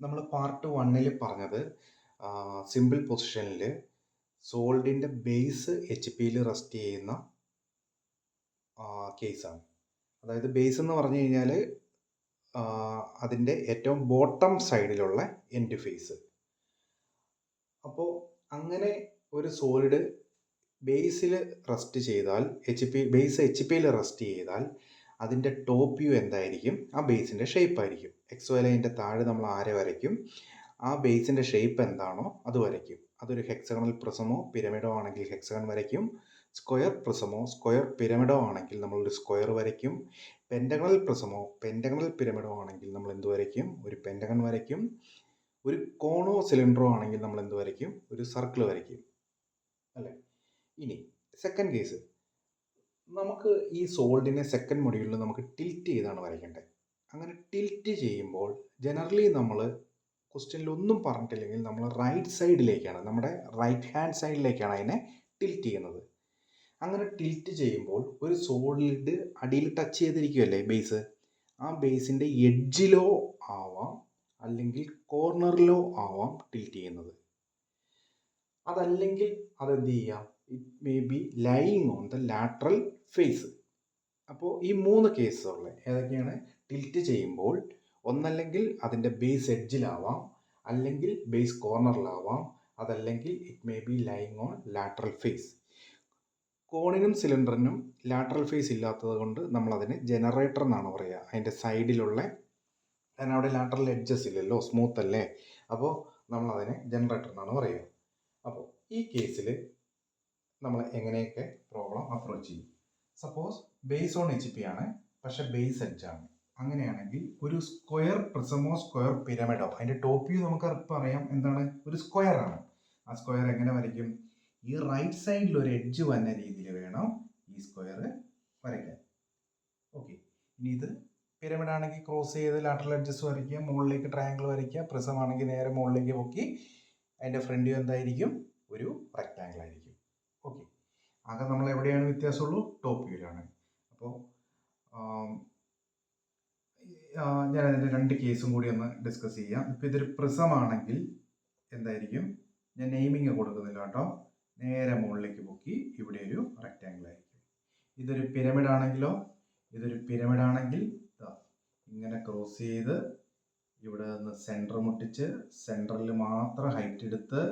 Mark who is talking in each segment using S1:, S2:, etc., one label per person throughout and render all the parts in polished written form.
S1: നമ്മൾ പാർട്ട് 1 പറഞ്ഞത് സിമ്പിൾ പൊസിഷനിൽ സോൾഡിൻ്റെ ബേസ് എച്ച് പിയിൽ റെസ്റ്റ് ചെയ്യുന്ന കേസാണ്. അതായത് ബേസ് എന്ന് പറഞ്ഞു കഴിഞ്ഞാൽ അതിൻ്റെ ഏറ്റവും ബോട്ടം സൈഡിലുള്ള എൻഡ് ഫേസ്. അപ്പോൾ അങ്ങനെ ഒരു സോളിഡ് ബേസിൽ റെസ്റ്റ് ചെയ്താൽ ബേസ് എച്ച് പിയിൽ റെസ്റ്റ് ചെയ്താൽ അതിൻ്റെ ടോപ്പ് വ്യൂ എന്തായിരിക്കും? ആ ബേസിൻ്റെ ഷേപ്പ് ആയിരിക്കും. എക്സ് ലൈനിൻ്റെ താഴെ നമ്മൾ ആരെ വരയ്ക്കും? ആ ബേസിൻ്റെ ഷേപ്പ് എന്താണോ അത് വരയ്ക്കും. അതൊരു ഹെക്സഗണൽ പ്രിസമോ പിരമിഡോ ആണെങ്കിൽ ഹെക്സഗൺ വരയ്ക്കും. സ്ക്വയർ പ്രിസമോ സ്ക്വയർ പിരമിഡോ ആണെങ്കിൽ നമ്മളൊരു സ്ക്വയർ വരയ്ക്കും. പെൻറ്റഗണൽ പ്രിസമോ പെൻറ്റഗണൽ പിരമിഡോ ആണെങ്കിൽ നമ്മൾ എന്ത് വരയ്ക്കും? ഒരു പെൻറ്റഗൺ വരയ്ക്കും. ഒരു കോണോ സിലിണ്ടറോ ആണെങ്കിൽ നമ്മൾ എന്ത് വരയ്ക്കും? ഒരു സർക്കിൾ വരയ്ക്കും, അല്ലേ? ഇനി സെക്കൻഡ് കേസ്, നമുക്ക് ഈ സോൾഡിനെ സെക്കൻഡ് മൊഡ്യൂളിൽ നമുക്ക് ടിൽറ്റ് ചെയ്താണ് വരയ്ക്കേണ്ടത്. അങ്ങനെ ടിൽറ്റ് ചെയ്യുമ്പോൾ ജനറലി നമ്മൾ ക്വസ്റ്റ്യനിൽ ഒന്നും പറഞ്ഞിട്ടില്ലെങ്കിൽ നമ്മൾ റൈറ്റ് സൈഡിലേക്കാണ്, നമ്മുടെ റൈറ്റ് ഹാൻഡ് സൈഡിലേക്കാണ് അതിനെ ടിൽറ്റ് ചെയ്യുന്നത്. അങ്ങനെ ടിൽറ്റ് ചെയ്യുമ്പോൾ ഒരു സോളിഡ് അടിയിൽ ടച്ച് ചെയ്തിരിക്കുമല്ലേ ബേസ്, ആ ബേസിൻ്റെ എഡ്ജിലോ ആവാം അല്ലെങ്കിൽ കോർണറിലോ ആവാം ടിൽറ്റ് ചെയ്യുന്നത്. അതല്ലെങ്കിൽ അതെന്ത് ചെയ്യാം? It may be lying on the lateral face. അപ്പോൾ ഈ 3 കേസുകൾ ഏതൊക്കെയാണ്? ടിൽറ്റ് ചെയ്യുമ്പോൾ ഒന്നല്ലെങ്കിൽ അതിൻ്റെ ബേസ് എഡ്ജിലാവാം, അല്ലെങ്കിൽ ബേസ് കോർണറിലാവാം, അതല്ലെങ്കിൽ it may be lying on lateral face. കോണിനും സിലിണ്ടറിനും ലാറ്ററൽ ഫേസ് ഇല്ലാത്തത് കൊണ്ട് നമ്മളതിന് ജനറേറ്റർ എന്നാണ് പറയുക. അതിൻ്റെ സൈഡിലുള്ള, കാരണം അവിടെ ലാറ്ററൽ എഡ്ജസ് ഇല്ലല്ലോ, സ്മൂത്ത് അല്ലേ. അപ്പോൾ നമ്മളതിനെ ജനറേറ്റർ എന്നാണ് പറയുക. അപ്പോൾ ഈ കേസിൽ നമ്മൾ എങ്ങനെയൊക്കെ പ്രോബ്ലം അപ്രോച്ച് ചെയ്യും? Suppose base on H P ആണ്, പക്ഷെ ബേസ് എഡ്ജ് ആണ്. അങ്ങനെയാണെങ്കിൽ ഒരു സ്ക്വയർ പ്രിസമോ സ്ക്വയർ പിരമിഡോ, അതിൻ്റെ ടോപ്പ് വ്യൂ നമുക്ക് ഇപ്പോൾ അറിയാം എന്താണ്? ഒരു സ്ക്വയർ ആണ്. ആ സ്ക്വയർ എങ്ങനെ വരയ്ക്കും? ഈ റൈറ്റ് സൈഡിൽ ഒരു എഡ്ജ് വന്ന രീതിയിൽ വേണം ഈ സ്ക്വയർ വരയ്ക്കാൻ. ഓക്കെ, ഇനി ഇത് പിരമിഡ് ആണെങ്കിൽ ക്രോസ് ചെയ്ത് ലാറ്ററൽ എഡ്ജസ് വരയ്ക്കുക, മുകളിലേക്ക് ട്രയാങ്കിൾ വരയ്ക്കുക. പ്രിസം ആണെങ്കിൽ നേരെ മുകളിലേക്ക് പൊക്കി അതിൻ്റെ ഫ്രണ്ട് വ്യൂ എന്തായിരിക്കും? ഒരു റെക്റ്റാങ്കിൾ ആയിരിക്കും. ഓക്കെ, ആകെ നമ്മൾ എവിടെയാണ് വ്യത്യാസമുള്ളൂ? ടോപ്പ് വ്യൂവിലാണ്. അപ്പോൾ ഞാനതിൻ്റെ 2 കേസും കൂടി ഒന്ന് ഡിസ്കസ് ചെയ്യാം. ഇപ്പോൾ ഇതൊരു പ്രിസം ആണെങ്കിൽ എന്തായിരിക്കും? ഞാൻ നെയിമിങ് കൊടുക്കുന്നില്ല കേട്ടോ. നേരെ മുകളിലേക്ക് പൊക്കി ഇവിടെ ഒരു റെക്റ്റാങ്കിൾ ആയിരിക്കും. ഇതൊരു പിരമിഡ് ആണെങ്കിലോ, ഇതൊരു പിരമിഡ് ആണെങ്കിൽ ഇങ്ങനെ ക്രോസ് ചെയ്ത് ഇവിടെ നിന്ന് സെൻറ്റർ മുട്ടിച്ച് സെൻറ്ററിൽ മാത്രം ഹൈറ്റ് എടുത്ത്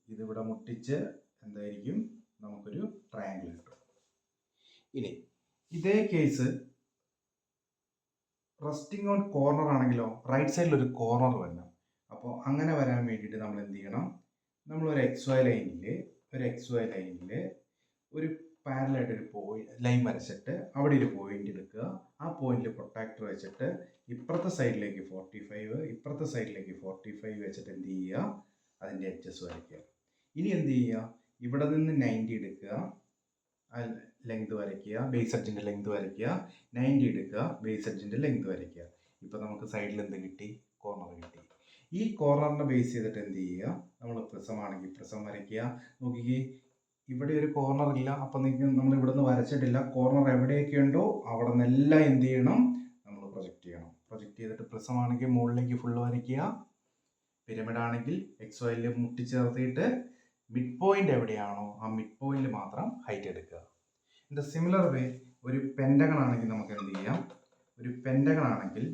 S1: ഇതിവിടെ മുട്ടിച്ച് എന്തായിരിക്കും? നമുക്കൊരു ട്രയാങ്കിൾ കിട്ടും. ഇനി ഇതേ കേസ് റെസ്റ്റിംഗ് ഓൺ കോർണർ ആണെങ്കിലോ, റൈറ്റ് സൈഡിൽ ഒരു കോർണർ വരണം. അപ്പോൾ അങ്ങനെ വരാൻ വേണ്ടിയിട്ട് നമ്മൾ എന്ത് ചെയ്യണം? നമ്മളൊരു എക്സ് വൈ ലൈനിൽ ഒരു പാരലായിട്ടൊരു ലൈൻ വരച്ചിട്ട് അവിടെ ഒരു പോയിന്റ് എടുക്കുക. ആ പോയിന്റിൽ പ്രൊട്ടാക്ടർ വെച്ചിട്ട് ഇപ്പുറത്തെ സൈഡിലേക്ക് 45, ഇപ്പുറത്തെ സൈഡിലേക്ക് 45 വെച്ചിട്ട് എന്ത് ചെയ്യുക? അതിൻ്റെ എഡ്ജസ് വരയ്ക്കുക. ഇനി എന്ത് ചെയ്യുക? ഇവിടെ നിന്ന് 90 എടുക്കുക, ലെങ്ത് വരയ്ക്കുക, ബേസ് എഡ്ജിൻ്റെ ലെങ്ത് വരയ്ക്കുക. 90 എടുക്കുക, ബേസ് എഡ്ജിൻ്റെ ലെങ്ത് വരയ്ക്കുക. ഇപ്പോൾ നമുക്ക് സൈഡിൽ എന്ത് കിട്ടി? കോർണർ കിട്ടി. ഈ കോർണറിനെ ബേസ് ചെയ്തിട്ട് എന്ത് ചെയ്യുക? നമ്മൾ പ്രിസം ആണെങ്കിൽ പ്രിസം വരയ്ക്കുക. നോക്കിക്കേ, ഇവിടെ ഒരു കോർണർ ഇല്ല, അപ്പം നമ്മൾ ഇവിടെ നിന്ന് വരച്ചിട്ടില്ല. കോർണർ എവിടെയൊക്കെ ഉണ്ടോ അവിടെ നിന്നെല്ലാം എന്ത് ചെയ്യണം? നമ്മൾ പ്രൊജക്റ്റ് ചെയ്യണം. പ്രൊജക്റ്റ് ചെയ്തിട്ട് പ്രിസം ആണെങ്കിൽ മുകളിലേക്ക് ഫുള്ള് വരയ്ക്കുക. പിരമിഡ് ആണെങ്കിൽ എക്സ് വൈയിൽ മുട്ടിച്ചേർത്തിട്ട് മിഡ് പോയിന്റ് എവിടെയാണോ ആ മിഡ് പോയിന്റിൽ മാത്രം ഹൈറ്റ് എടുക്കുക. ഇൻ ദ സിമിലർ വേ ഒരു പെൻറ്റഗൺ ആണെങ്കിൽ നമുക്ക് എന്ത് ചെയ്യാം? ഒരു പെൻറ്റഗൺ ആണെങ്കിൽ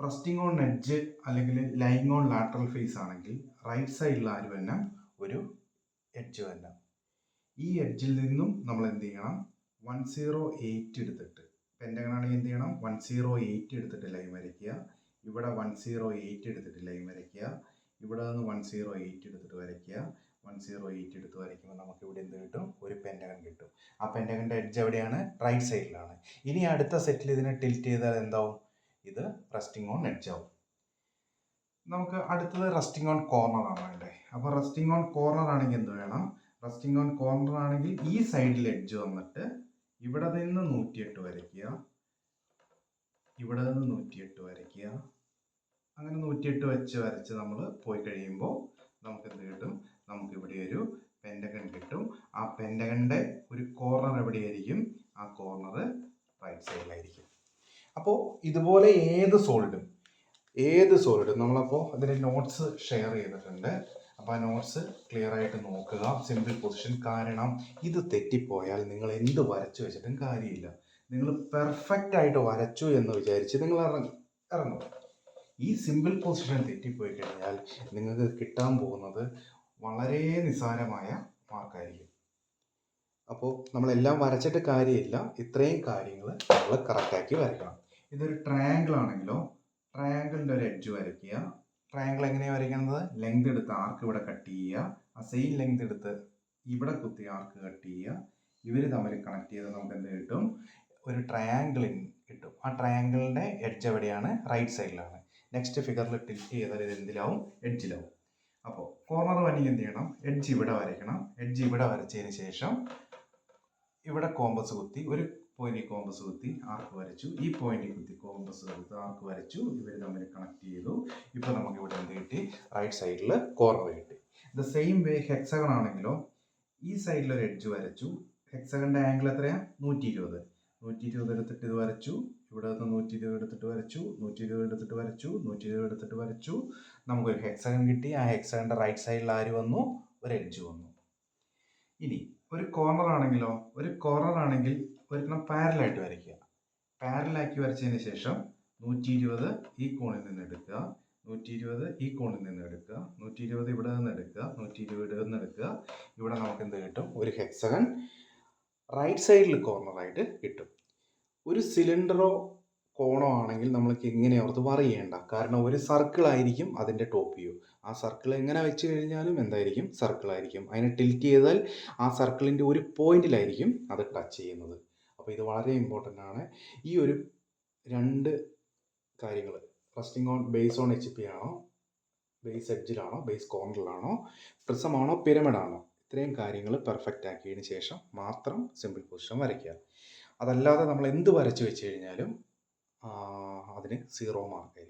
S1: റെസ്റ്റിംഗ് ഓൺ എഡ്ജ് അല്ലെങ്കിൽ ലൈങ് ഓൺ ലാറ്ററൽ ഫേസ് ആണെങ്കിൽ റൈറ്റ് സൈഡിൽ ആര് വരണം? ഒരു എഡ്ജ് വരണം. ഈ എഡ്ജിൽ നിന്നും നമ്മൾ എന്ത് ചെയ്യണം? 108 എടുത്തിട്ട്, പെൻറ്റഗൺ ആണെങ്കിൽ എന്ത് ചെയ്യണം? 108 എടുത്തിട്ട് ലൈൻ വരയ്ക്കുക. ഇവിടെ 108 എടുത്തിട്ട് ലൈൻ വരയ്ക്കുക. ഇവിടെ നിന്ന് 108 എടുത്തിട്ട് വരയ്ക്കുക. 108 എടുത്ത് വരയ്ക്കുമ്പോൾ നമുക്ക് ഇവിടെ എന്ത് കിട്ടും? ഒരു പെൻറ്റഗൺ കിട്ടും. ആ പെൻറ്റഗണിൻ്റെ എഡ്ജ് എവിടെയാണ്? റൈറ്റ് സൈഡിലാണ്. ഇനി അടുത്ത സെറ്റിൽ ഇതിനെ ടിൽറ്റ് ചെയ്താൽ എന്താവും? ഇത് റെസ്റ്റിംഗ് ഓൺ എഡ്ജ് ആവും. നമുക്ക് അടുത്തത് റെസ്റ്റിംഗ് ഓൺ കോർണർ ആണ് വേണ്ടേ. അപ്പോൾ റെസ്റ്റിംഗ് ഓൺ കോർണർ ആണെങ്കിൽ എന്ത് വേണം? റെസ്റ്റിംഗ് ഓൺ കോർണർ ആണെങ്കിൽ ഈ സൈഡിൽ എഡ്ജ് വന്നിട്ട് ഇവിടെ നിന്ന് 108 വരയ്ക്കുക, ഇവിടെ നിന്ന് 108 വരയ്ക്കുക. അങ്ങനെ 108 വരച്ച് നമ്മൾ പോയി കഴിയുമ്പോൾ നമുക്ക് എന്ത് കിട്ടും? നമുക്ക് ഇവിടെ ഒരു പെൻറ്റഗൺ കിട്ടും. ആ പെൻറ്റഗണിൻ്റെ ഒരു കോർണർ എവിടെയായിരിക്കും? ആ കോർണർ റൈറ്റ് സൈഡിലായിരിക്കും. അപ്പോൾ ഇതുപോലെ ഏത് സോളിഡും ഏത് സോളിഡ് നമ്മളപ്പോൾ അതിൻ്റെ നോട്ട്സ് ഷെയർ ചെയ്തിട്ടുണ്ട്. അപ്പോൾ ആ നോട്ട്സ് ക്ലിയർ ആയിട്ട് നോക്കുക. Simple position. കാരണം ഇത് തെറ്റിപ്പോയാൽ നിങ്ങൾ എന്ത് വരച്ചു വെച്ചിട്ടും കാര്യമില്ല. നിങ്ങൾ പെർഫെക്റ്റ് ആയിട്ട് വരച്ചു എന്ന് വിചാരിച്ച് നിങ്ങൾ ഇറങ്ങും. ഈ സിമ്പിൾ പൊസിഷൻ തെറ്റിപ്പോയി കഴിഞ്ഞാൽ നിങ്ങൾക്ക് കിട്ടാൻ പോകുന്നത് വളരെ നിസ്സാരമായ മാർക്കായിരിക്കും. അപ്പോൾ നമ്മളെല്ലാം വരച്ചിട്ട് കാര്യമില്ല. ഇത്രയും കാര്യങ്ങൾ നമ്മൾ കറക്റ്റാക്കി വരയ്ക്കണം. ഇതൊരു ട്രയാങ്കിൾ ആണെങ്കിലോ ട്രയാങ്കിളിൻ്റെ ഒരു എഡ്ജ് വരയ്ക്കുക. ട്രയാങ്കിൾ എങ്ങനെയാണ് വരയ്ക്കുന്നത്? ലെങ്ത് എടുത്ത് ആർക്ക് ഇവിടെ കട്ട് ചെയ്യുക. ആ സെയിം ലെങ്ത് എടുത്ത് ഇവിടെ കുത്തി ആർക്ക് കട്ട് ചെയ്യുക. ഇവർ തമ്മിൽ കണക്ട് ചെയ്ത് നമുക്ക് എന്ത് കിട്ടും? ഒരു ട്രയാങ്കിൾ കിട്ടും. ആ ട്രയാങ്കിളിൻ്റെ എഡ്ജ് എവിടെയാണ്? റൈറ്റ് സൈഡിലാണ്. നെക്സ്റ്റ് ഫിഗറിൽ ടിൽറ്റ് ചെയ്താൽ ഇത് എന്തിലാവും? എഡ്ജിലാവും. അപ്പോൾ കോർണർ വന്നിങ് എന്ത് ചെയ്യണം? എഡ്ജ് ഇവിടെ വരയ്ക്കണം. എഡ്ജ് ഇവിടെ വരച്ചതിന് ശേഷം ഇവിടെ കോമ്പസ് കുത്തി ഒരു പോയിന്റിൽ കോമ്പസ് കുത്തി ആർക്ക് വരച്ചു. ഈ പോയിന്റിൽ കുത്തി കോമ്പസ് കുത്തി ആർക്ക് വരച്ചു. ഇവർ തമ്മിൽ കണക്ട് ചെയ്തു. ഇപ്പോൾ നമുക്ക് ഇവിടെ എന്ത് കിട്ടി? റൈറ്റ് സൈഡിൽ കോർണർ കിട്ടി. ദ സെയിം വേ ഹെക്സഗൺ ആണെങ്കിലോ ഈ സൈഡിൽ ഒരു എഡ്ജ് വരച്ചു. ഹെക്സഗണിൻ്റെ ആംഗിൾ എത്രയാണ്? 120. 120 എടുത്തിട്ട് ഇത് വരച്ചു. ഇവിടെ നിന്ന് 120 എടുത്തിട്ട് വരച്ചു. 120 എടുത്തിട്ട് വരച്ചു. 120 എടുത്തിട്ട് വരച്ചു. നമുക്കൊരു ഹെക്സഗൺ കിട്ടി. ആ ഹെക്സഗണിൻ്റെ റൈറ്റ് സൈഡിൽ ആര് വന്നു? ഒരു എഡ്ജ് വന്നു. ഇനി ഒരു കോർണർ ആണെങ്കിലോ ഒരിക്കലും പാരലായിട്ട് വരയ്ക്കുക. പാരലാക്കി വരച്ചതിന് ശേഷം 120 ഈ കോണിൽ നിന്ന് എടുക്കുക. 120 ഈ കോണിൽ നിന്ന് എടുക്കുക. 120 ഇവിടെ നിന്ന് എടുക്കുക. 120 ഇവിടെ നിന്ന് എടുക്കുക. ഇവിടെ നമുക്ക് എന്ത് കിട്ടും? ഒരു ഹെക്സഗൺ റൈറ്റ് സൈഡിൽ കോർണറായിട്ട് കിട്ടും. ഒരു സിലിണ്ടറോ കോണോ ആണെങ്കിൽ നമ്മൾക്ക് ഇങ്ങനെ ഓർത്ത് പറയേണ്ട. കാരണം ഒരു സർക്കിൾ ആയിരിക്കും അതിൻ്റെ ടോപ്പ് വ്യൂ. ആ സർക്കിൾ എങ്ങനെ വെച്ച് കഴിഞ്ഞാലും എന്തായിരിക്കും? സർക്കിൾ ആയിരിക്കും. അതിനെ ടിൽറ്റ് ചെയ്താൽ ആ സർക്കിളിൻ്റെ ഒരു പോയിന്റിലായിരിക്കും അത് ടച്ച് ചെയ്യുന്നത്. അപ്പോൾ ഇത് വളരെ ഇമ്പോർട്ടൻ്റ് ആണ്. ഈ ഒരു രണ്ട് കാര്യങ്ങൾ resting on base on HP ആണോ, ബേസ് എഡ്ജിലാണോ, ബേസ് കോർണറിലാണോ, പ്രിസമാണോ, പിരമിഡാണോ, ഇത്രയും കാര്യങ്ങൾ പെർഫെക്റ്റ് ആക്കിയതിന് ശേഷം മാത്രം സിമ്പിൾ പൊസിഷൻ വരയ്ക്കുക. അതല്ലാതെ നമ്മൾ എന്ത് വരച്ച് വെച്ച് കഴിഞ്ഞാലും അതിന് 0 മാർക്ക്.